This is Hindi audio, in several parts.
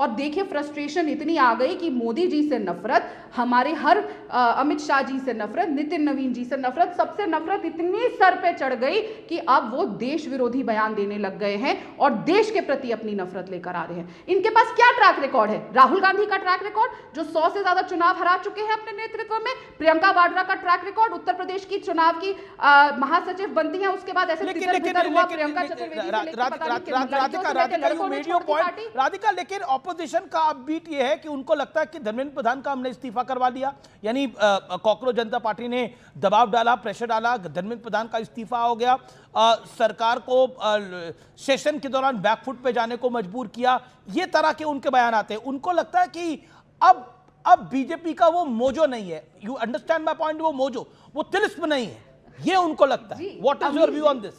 और देखिए फ्रस्ट्रेशन इतनी आ गई कि मोदी जी से नफरत, हमारे हर अमित शाह जी से नफरत, नितिन नवीन जी से नफरत, सबसे नफरत इतनी सर पे चढ़ गई कि अब वो देश विरोधी बयान देने लग गए हैं और देश के प्रति अपनी नफरत लेकर आ रहे हैं। इनके पास क्या ट्रैक रिकॉर्ड है? राहुल गांधी का ट्रैक रिकॉर्ड, जो 100 से ज्यादा चुनाव हरा चुके हैं अपने नेतृत्व में। प्रियंका वाड्रा का ट्रैक रिकॉर्ड, उत्तर प्रदेश की चुनाव की महासचिव बनती है, उसके बाद ऐसे प्रियंका चतुर्वेदी। राधिका, लेकिन ऑपोजिशन का अपबीट ये है कि उनको लगता है कि धर्मेंद्र प्रधान का हमने इस्तीफा करवा दिया, यानी कॉकरोच जनता पार्टी ने दबाव डाला, प्रेशर डाला, धर्मेंद्र प्रधान का इस्तीफा हो गया, सरकार को सेशन के दौरान बैकफुट पे जाने को मजबूर किया। ये तरह के उनके बयान आते हैं। उनको लगता है कि अब बीजेपी का वो मोजो नहीं है। You understand my point? वो मोजो, वो तिलिस्म नहीं है, ये उनको लगता है। What is your view on this?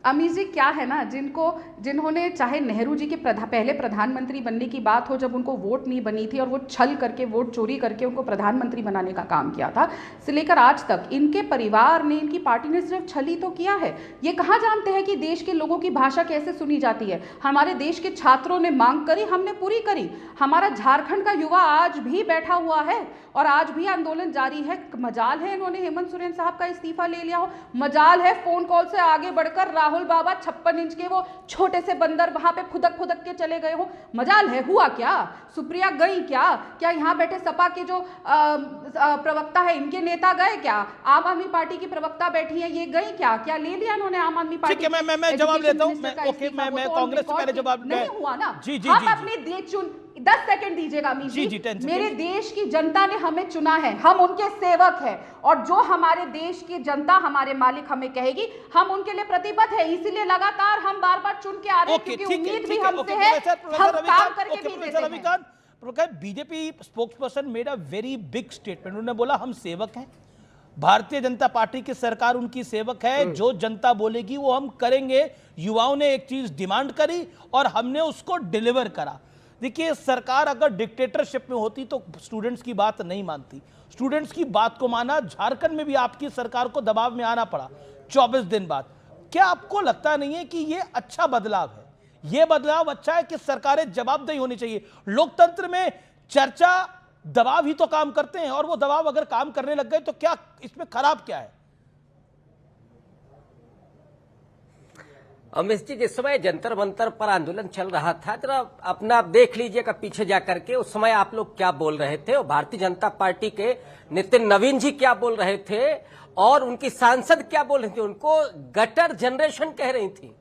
अमीर जी क्या है ना, जिन्होंने चाहे नेहरू जी के पहले प्रधानमंत्री बनने की बात हो, जब उनको वोट नहीं बनी थी और वो छल करके, वोट चोरी करके उनको प्रधानमंत्री बनाने का काम किया था, से लेकर आज तक इनके परिवार ने, इनकी पार्टी ने सिर्फ छल ही तो किया है। ये कहाँ जानते हैं कि देश के लोगों की भाषा कैसे सुनी जाती है? हमारे देश के छात्रों ने मांग करी, हमने पूरी करी। हमारा झारखंड का युवा आज भी बैठा हुआ है और आज भी आंदोलन जारी है। मजाल है इन्होंने हेमंत सोरेन साहब का इस्तीफा ले लिया हो, मजाल है फोन कॉल से आगे बढ़कर राहुल बाबा 56 इंच के वो छोटे से बंदर वहां पे फुदक फुदक के चले गए हो, मजाल है। हुआ क्या? सुप्रिया गई क्या यहाँ बैठे सपा के जो प्रवक्ता है, इनके नेता गए क्या? आम आदमी पार्टी की प्रवक्ता बैठी है, ये गई क्या ले लिया इन्होंने आम आदमी पार्टी? ठीक है, मैं जवाब लेता हूं। मैं कांग्रेस से पहले जवाब नहीं हुआ ना। जी, हम अपने देश 10 सेकंड दीजिएगा अमीर जी। मेरे देश की जनता ने हमें चुना है, हम उनके सेवक हैं और जो हमारे देश की जनता, हमारे मालिक हमें कहेगी, हम उनके लिए प्रतिबद्ध है। इसीलिए लगातार हम बार-बार चुन के आ रहे हैं, क्योंकि उम्मीद भी हमसे है, हम काम करके भी देते हैं। BJP spokesperson made a very big statement. उन्होंने बोला हम सेवक हैं, भारतीय जनता पार्टी की सरकार उनकी सेवक है, जो जनता बोलेगी वो हम करेंगे। युवाओं ने एक चीज डिमांड करी और हमने उसको डिलीवर करा। देखिए, सरकार अगर डिक्टेटरशिप में होती तो स्टूडेंट्स की बात नहीं मानती, स्टूडेंट्स की बात को माना। झारखंड में भी आपकी सरकार को दबाव में आना पड़ा 24 दिन बाद। क्या आपको लगता नहीं है कि ये अच्छा बदलाव है? ये बदलाव अच्छा है कि सरकारें जवाबदेही होनी चाहिए। लोकतंत्र में चर्चा, दबाव ही तो काम करते हैं, और वो दबाव अगर काम करने लग गए तो क्या इसमें खराब क्या है? अमित जी, जिस समय जंतर मंतर पर आंदोलन चल रहा था, जरा अपना देख लीजिएगा पीछे जाकर के, उस समय आप लोग क्या बोल रहे थे और भारतीय जनता पार्टी के नितिन नवीन जी क्या बोल रहे थे और उनकी सांसद क्या बोल रही थी। उनको गटर जनरेशन कह रही थी।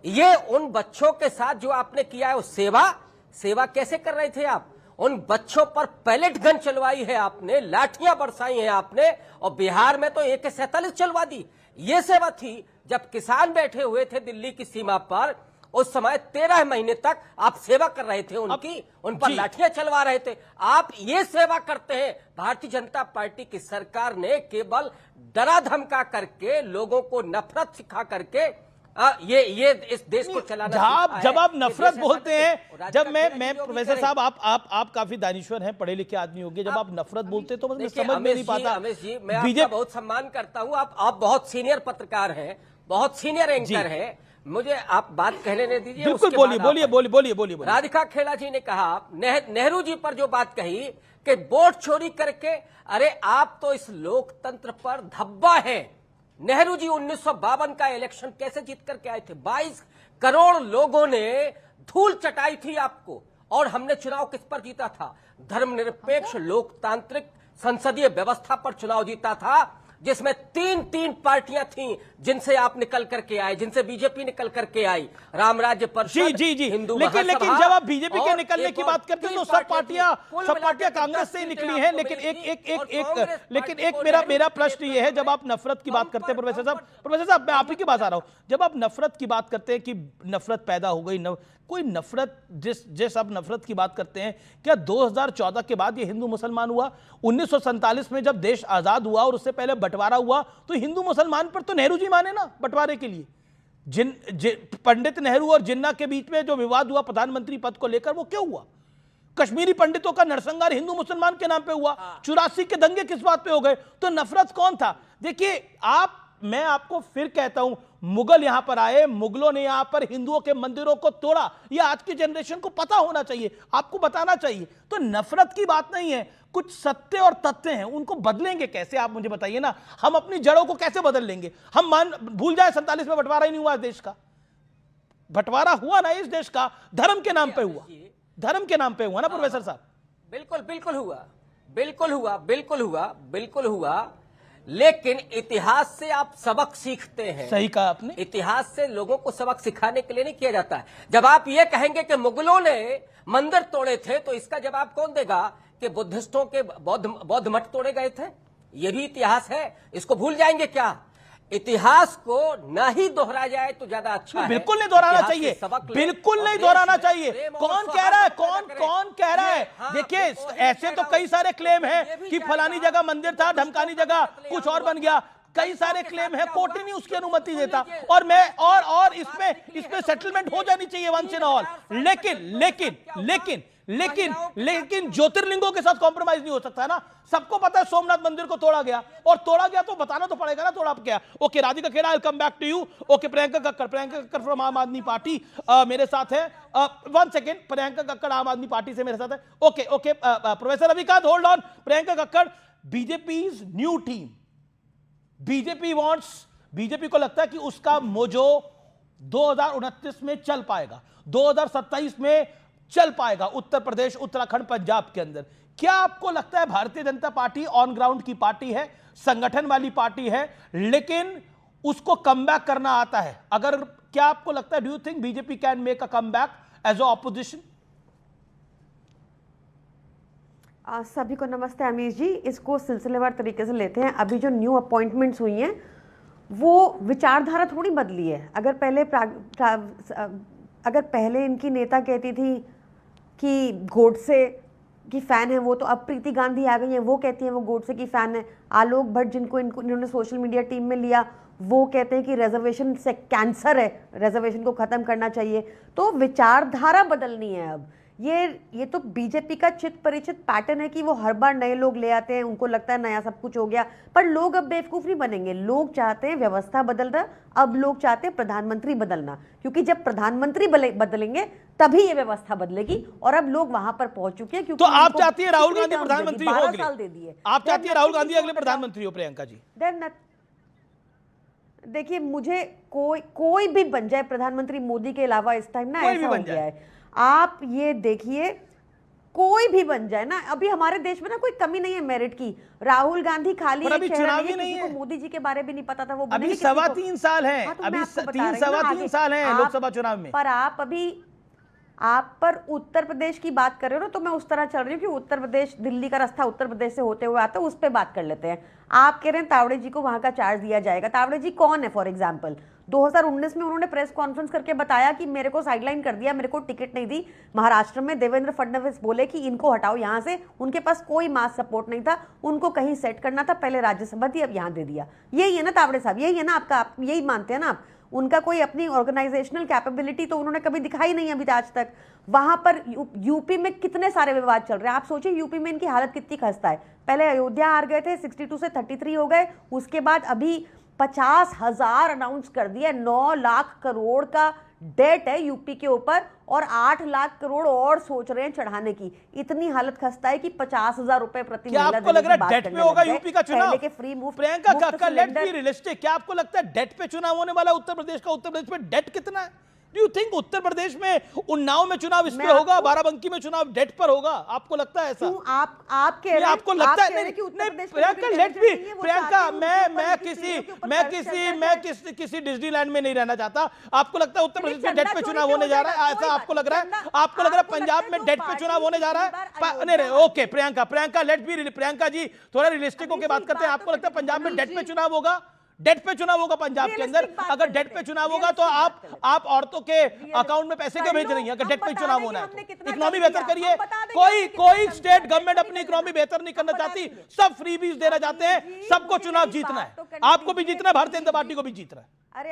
ये उन बच्चों के साथ जो आपने किया है वो सेवा कैसे कर रहे थे आप? उन बच्चों पर पैलेट गन चलवाई है आपने, लाठियां बरसाई हैं आपने, और बिहार में तो AK-47 चलवा दी। ये सेवा थी जब किसान बैठे हुए थे दिल्ली की सीमा पर, उस समय 13 महीने तक आप सेवा कर रहे थे उनकी, उन पर लाठियां चलवा रहे थे। आप ये सेवा करते हैं। भारतीय जनता पार्टी की सरकार ने केवल डरा धमका करके, लोगों को नफरत सिखा करके ये इस देश को चलाना। जब आप नफरत बोलते हैं, जब मैं प्रोफेसर साहब, आप काफी दानिश्वर हैं, पढ़े लिखे आदमी होंगे, जब आप नफरत बोलते हैं तो मैं समझ में नहीं पाता। रमेश जी, मैं आपका बहुत सम्मान करता हूं, आप बहुत सीनियर पत्रकार हैं, बहुत सीनियर एंकर हैं, मुझे आप बात कहने नहीं दीजिए। बिल्कुल, बोलिए। राधिका खेड़ा जी ने कहा, नेहरू जी पर जो बात कही कि वोट चोरी करके, अरे आप तो इस लोकतंत्र पर धब्बा है। नेहरू जी 1952 का इलेक्शन कैसे जीत करके आए थे? 22 करोड़ लोगों ने धूल चटाई थी आपको, और हमने चुनाव किस पर जीता था? धर्मनिरपेक्ष लोकतांत्रिक संसदीय व्यवस्था पर चुनाव जीता था, जिसमें तीन पार्टियां थीं जिनसे आप निकल करके आए, जिनसे बीजेपी निकल करके आई, राम राज्य परिषद, हिंदू महासभा। लेकिन जब आप बीजेपी के निकलने की बात करते हैं तो सब पार्टियां कांग्रेस से निकली हैं। लेकिन एक मेरा प्रश्न ये है, जब आप नफरत की बात करते हैं प्रोफेसर साहब, मैं आप ही के पास आ रहा हूं, जब आप नफरत की बात करते हैं कि नफरत पैदा हो गई, कोई नफरत, जिस आप नफरत की बात करते हैं, क्या 2014 के बाद ये हिंदू मुसलमान हुआ? 1947 में जब देश आजाद हुआ और उससे पहले बंटवारा हुआ, तो हिंदू मुसलमान पर तो नेहरू जी माने ना बंटवारे के लिए। पंडित नेहरू और जिन्ना के बीच में जो विवाद हुआ प्रधानमंत्री पद को लेकर, वो क्यों हुआ? कश्मीरी पंडितों का नरसंहार हिंदू मुसलमान के नाम पे हुआ। 84 के दंगे किस बात पे हो गए? तो नफरत कौन था? देखिए, मैं आपको फिर कहता हूं, मुगल यहां पर आए, मुगलों ने यहां पर हिंदुओं के मंदिरों को तोड़ा। ये आज की जनरेशन को पता होना चाहिए, आपको बताना चाहिए। तो नफरत की बात नहीं है, कुछ सत्य और तथ्य हैं, उनको बदलेंगे कैसे आप मुझे बताइए ना। हम अपनी जड़ों को कैसे बदल लेंगे? हम भूल जाए 47 में बंटवारा ही नहीं हुआ देश का। बंटवारा हुआ ना इस देश का, धर्म के नाम पे हुआ, धर्म के नाम पे हुआ ना प्रोफेसर साहब। बिल्कुल बिल्कुल हुआ, बिल्कुल हुआ, बिल्कुल हुआ, बिल्कुल हुआ। लेकिन इतिहास से आप सबक सीखते हैं। सही कहा आपने। इतिहास से लोगों को सबक सिखाने के लिए नहीं किया जाता है। जब आप ये कहेंगे कि मुगलों ने मंदिर तोड़े थे, तो इसका जवाब कौन देगा कि बुद्धिस्टों के बौद्ध मठ तोड़े गए थे? ये भी इतिहास है, इसको भूल जाएंगे क्या? इतिहास को न ही दोहराया जाए तो ज्यादा अच्छा है। बिल्कुल नहीं दोहराना चाहिए, बिल्कुल नहीं दोहराना चाहिए। कौन कह रहा है, कौन कह रहा है? देखिए ऐसे तो कई सारे क्लेम हैं कि फलानी जगह मंदिर था, ढमकानी जगह कुछ और बन गया, कई सारे क्लेम है, कोर्ट ही नहीं उसकी अनुमति देता। और मैं और इसमें सेटलमेंट हो जानी चाहिए वंस इन ऑल। लेकिन ज्योतिर्लिंगों के साथ कॉम्प्रोमाइज नहीं हो सकता ना। सबको पता है सोमनाथ मंदिर को तोड़ा गया, और तोड़ा गया तो बताना तो पड़ेगा ना तोड़ा क्या। Okay Radhika Khera, I will come back to you. Okay Priyanka Kakkar from Aam Aadmi party मेरे साथ है। 1 सेकेंड, प्रियंका कक्कड़ आम आदमी पार्टी से मेरे साथ है। Okay professor Ravikant hold on. Priyanka Kakkar, BJP's new team, BJP को लगता है कि उसका मोजो 2029 में चल पाएगा, 2027 में चल पाएगा, उत्तर प्रदेश, उत्तराखंड, पंजाब के अंदर। क्या आपको लगता है Bharatiya Janata party on ground की पार्टी है, संगठन वाली पार्टी है, लेकिन उसको कमबैक करना आता है? अगर क्या आपको लगता है, do you think BJP can make a comeback as a opposition? सभी को नमस्ते अमीश जी। इसको सिलसिलेवार तरीके से लेते हैं। अभी जो न्यू अपॉइंटमेंट्स हुई हैं वो विचारधारा थोड़ी बदली है। अगर पहले इनकी नेता कहती थी कि गोडसे की फ़ैन है वो, तो अब प्रीति गांधी आ गई हैं, वो कहती हैं वो गोडसे की फ़ैन है। आलोक भट्ट जिनको इन्होंने सोशल मीडिया टीम में लिया, वो कहते हैं कि रिजर्वेशन से कैंसर है, रिजर्वेशन को ख़त्म करना चाहिए। तो विचारधारा बदलनी है अब। ये तो बीजेपी का चित परिचित पैटर्न है कि वो हर बार नए लोग ले आते हैं, उनको लगता है नया सब कुछ हो गया। पर लोग अब बेवकूफ़ नहीं बनेंगे, लोग चाहते हैं व्यवस्था बदलना, अब लोग चाहते हैं प्रधानमंत्री बदलना, क्योंकि जब प्रधानमंत्री बदलेंगे तभी ये व्यवस्था बदलेगी। और अब लोग वहां पर पहुंच चुके हैं। क्योंकि तो आप चाहती है राहुल गांधी प्रधानमंत्री हो? 12 साल दे दिए। आप चाहती है राहुल गांधी अगले प्रधानमंत्री हो? प्रियंका जी देखिए, मुझे कोई भी बन जाए प्रधानमंत्री मोदी के अलावा इस टाइम ना, ऐसा हो गया है। आप ये देखिए, कोई भी बन जाए ना, अभी हमारे देश में ना कोई कमी नहीं है मेरिट की। राहुल गांधी खाली अभी चुनाव ही नहीं है, मोदी जी के बारे में नहीं पता था, वो अभी 3.25 साल है, अभी 3.25 साल है लोकसभा चुनाव में। पर आप पर उत्तर प्रदेश की बात कर रहे हो ना, तो मैं उस तरह चल रही हूँ कि उत्तर प्रदेश, दिल्ली का रास्ता उत्तर प्रदेश से होते हुए आता है, उस पर बात कर लेते हैं। आप कह रहे हैं तावड़े जी को वहां का चार्ज दिया जाएगा। तावड़े जी कौन है? फॉर एग्जाम्पल 2019 में उन्होंने प्रेस कॉन्फ्रेंस करके बताया कि मेरे को साइडलाइन कर दिया, मेरे को टिकट नहीं दी। महाराष्ट्र में देवेंद्र फडणवीस बोले कि इनको हटाओ यहाँ से, उनके पास कोई मास सपोर्ट नहीं था, उनको कहीं सेट करना था, पहले राज्यसभा थी, अब यहाँ दे दिया। यही है ना तावड़े साहब, यही है ना आपका, आप यही मानते हैं ना आप? उनका कोई अपनी ऑर्गेनाइजेशनल कैपेबिलिटी तो उन्होंने कभी दिखाई नहीं अभी आज तक। वहां पर यूपी में कितने सारे विवाद चल रहे हैं, आप सोचिए यूपी में इनकी हालत कितनी खस्ता है। पहले अयोध्या हार गए थे, 62 से 33 हो गए, उसके बाद अभी 50,000 अनाउंस कर दिया। 9 लाख करोड़ का डेट है यूपी के ऊपर, और 8 लाख करोड़ और सोच रहे हैं चढ़ाने की। इतनी हालत खस्ता है कि 50,000 रुपए प्रति महिला। क्या आपको लग रहा है डेट पे होगा यूपी का चुनाव? Priyanka Kakkar, let's be realistic, क्या आपको लगता है डेट पे चुनाव होने वाला उत्तर प्रदेश का? उत्तर प्रदेश में डेट कितना है? Do you think Uttar Pradesh में उन्नाव में चुनाव इस पे होगा, बाराबंकी में चुनाव डेट पर होगा? आपको लगता है ऐसा? आप कह रहे हैं, आपको लगता है? नहीं प्रियंका, लेट्स बी प्रियंका, मैं किसी डिज्नीलैंड में नहीं रहना चाहता। आपको लगता है उत्तर प्रदेश में डेट पे चुनाव होने जा रहा है? ऐसा आपको लग रहा है? आपको लग रहा है पंजाब में डेट पे चुनाव होने जा रहा है? नहीं, okay Priyanka, let's be, Priyanka ji थोड़ा रियलिस्टिक होकर बात करते हैं। आपको लगता है पंजाब में डेट पे चुनाव होगा? डेट पे चुनाव होगा पंजाब के अंदर? अगर डेट पे चुनाव होगा तो आप औरतों के अकाउंट में पैसे क्यों भेज रही हैं? अगर डेट पे चुनाव होना है तो इकोनॉमी बेहतर करिए। कोई स्टेट गवर्नमेंट अपनी इकोनॉमी बेहतर नहीं करना चाहती, सब फ्रीबीज देना चाहते हैं। सबको चुनाव जीतना है, आपको भी जीतना है, भारतीय जनता पार्टी को भी जीतना है। अरे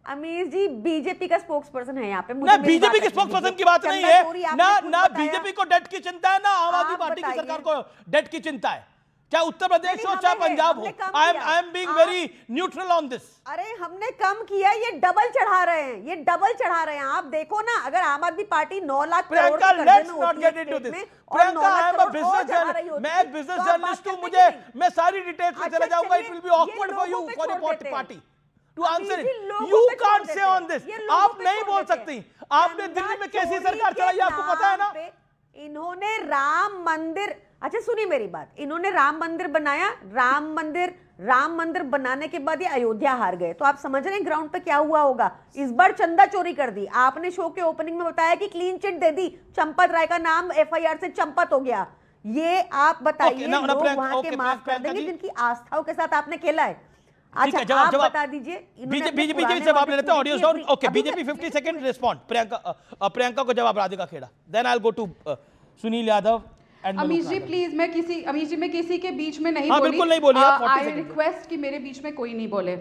अमीश जी बीजेपी का स्पोक्स पर्सन है यहाँ पे। ना बीजेपी के स्पोक्स पर्सन की बात नहीं है, ना बीजेपी को डेट की चिंता है, ना आम आदमी पार्टी की सरकार को डेट की चिंता है। चाहे उत्तर प्रदेश हो चाहे पंजाब हो। I am being very neutral on this. अरे हमने कम किया, ये डबल चढ़ा रहे हैं, ये डबल चढ़ा रहे हैं। आप देखो ना, अगर आम आदमी पार्टी 9 लाख करोड़ प्रियंका, के कर्जे लेट्स में नॉट होती है गेट इनटू स्टेट दिस। में, और Priyanka, 9 I lakh am a crore business और चढ़ा रही जर्नलिस्ट, होती मैं है, एक बिजनेस तो आप बात जर्नलिस्ट हूं, करने मुझे की मैं सारी डिटेल्स में अच्छा, चला जाऊंगा। इट चलिए, विल बी ये ऑकवर्ड फॉर यू लोगों पे फॉर ए छोड़ देते हैं। पार्टी टू आंसर अभी इट। जी लोगों यू पे कांट छोड़ से देते ऑन हैं। दिस। ये लोगों आप पे नहीं छोड़ बोल देते सकती। हैं। आपने दिल्ली में कैसी चंदा सरकार चलाई, चोरी आपको पता है ना। के नाम पे इन्होंने राम मंदिर, अच्छा सुनिए मेरी बात, इन्होंने राम मंदिर बनाया, राम मंदिर बनाने के बाद ये अयोध्या हार गए। तो आप समझ रहे हैं ग्राउंड पे क्या हुआ होगा। इस बार चंदा चोरी कर दी। आपने शो के ओपनिंग में बताया कि क्लीन चिट दे दी, चंपत राय का नाम FIR से चंपत हो गया। ये आप बताइए, लोग वहां के माफ कर देंगे जिनकी आस्थाओं के साथ आपने खेला है। अच्छा आप बता दीजिए, बीजेपी से जवाब ले लेते हैं audio sound. Okay, BJP 50 second respond. Priyanka को जवाब Radhika Khera, then I will go to Sunil Yadav. Amish ji please, मैं किसी के बीच में नहीं हाँ, बोली। बिल्कुल नहीं बोली आप, 40 आई सेकंड। रिक्वेस्ट कि मेरे बीच में कोई नहीं बोले।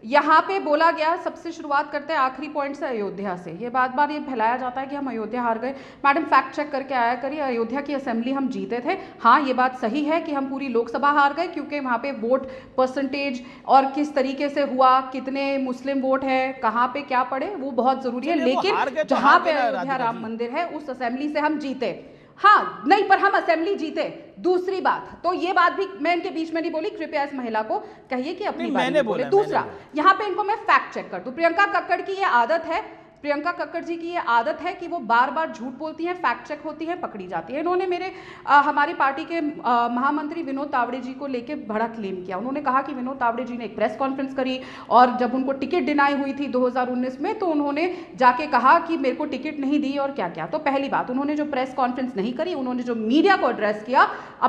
यहाँ पे बोला गया, सबसे शुरुआत करते हैं आखिरी पॉइंट से, अयोध्या से। ये बार ये फैलाया जाता है कि हम अयोध्या हार गए। मैडम फैक्ट चेक करके आया करिए, अयोध्या की असेंबली हम जीते थे। हाँ, ये बात सही है कि हम पूरी लोकसभा हार गए, क्योंकि वहाँ पे वोट परसेंटेज और किस तरीके से हुआ, कितने मुस्लिम वोट है, कहाँ पे क्या पड़े, वो बहुत जरूरी है। लेकिन जहाँ पे अयोध्या राम मंदिर है, उस असेंबली से हम जीते। हाँ नहीं, पर हम असेंबली जीते। दूसरी बात, तो ये बात भी मैं इनके बीच में नहीं बोली, कृपया इस महिला को कहिए कि अपनी बात नहीं बोले। दूसरा, यहाँ पे इनको मैं फैक्ट चेक कर दूं। प्रियंका कक्कड़ की ये आदत है, प्रियंका कक्कड़ जी की ये आदत है कि वो बार बार झूठ बोलती हैं, फैक्ट चेक होती है, पकड़ी जाती है। इन्होंने हमारी पार्टी के महामंत्री विनोद तावड़े जी को लेके बड़ा क्लेम किया। उन्होंने कहा कि विनोद तावड़े जी ने एक प्रेस कॉन्फ्रेंस करी, और जब उनको टिकट डिनाई हुई थी 2019 में, तो उन्होंने जाके कहा कि मेरे को टिकट नहीं दी और क्या क्या। तो पहली बात, उन्होंने जो प्रेस कॉन्फ्रेंस नहीं करी, उन्होंने जो मीडिया को एड्रेस किया,